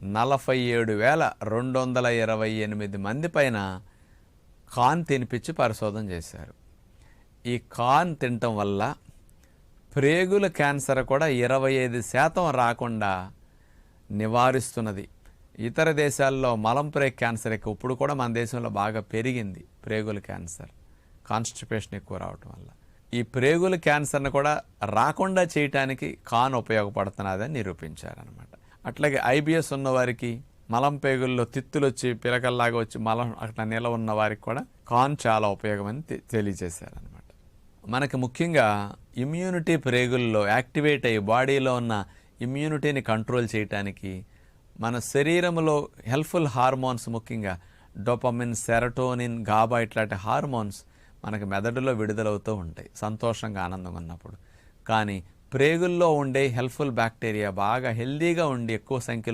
47,228 మంది పైన కార్న్ తినిపించి పరిశోధన చేశారు. ఈ కార్న్ తినటం వల్ల ప్రేగుల క్యాన్సర్ కూడా 25% రాకుండా నివారిస్తున్నది. ఇతర దేశాల్లో మలంప్రేగ్ క్యాన్సర్ ఎక్కువ, ఇప్పుడు కూడా మన దేశంలో బాగా పెరిగింది ప్రేగుల క్యాన్సర్, కాన్స్టిపేషన్ ఎక్కువ రావటం వల్ల. ఈ ప్రేగుల క్యాన్సర్ని కూడా రాకుండా చేయటానికి కార్న్ ఉపయోగపడుతున్నదని నిరూపించారనమాట. అట్లాగే ఐబిఎస్ ఉన్నవారికి, మలం పేగుల్లో తిత్తులు వచ్చి పిలకల్లాగా వచ్చి మలం అట్లా నిల ఉన్న వారికి కూడా కార్న్ చాలా ఉపయోగమని తెలియజేశారనమాట. మనకి ముఖ్యంగా ఇమ్యూనిటీ ప్రేగుల్లో యాక్టివేట్ అయ్యి బాడీలో ఉన్న ఇమ్యూనిటీని కంట్రోల్ చేయటానికి మన శరీరంలో హెల్ప్ఫుల్ హార్మోన్స్, ముఖ్యంగా డోపమిన్, సెరటోనిన్, గాబా ఇట్లాంటి హార్మోన్స్ మనకి మెదడులో విడుదలవుతూ ఉంటాయి సంతోషంగా, ఆనందంగా ఉన్నప్పుడు. కానీ ప్రేగుల్లో ఉండే హెల్ప్ఫుల్ బ్యాక్టీరియా బాగా హెల్దీగా ఉండి ఎక్కువ సంఖ్యలో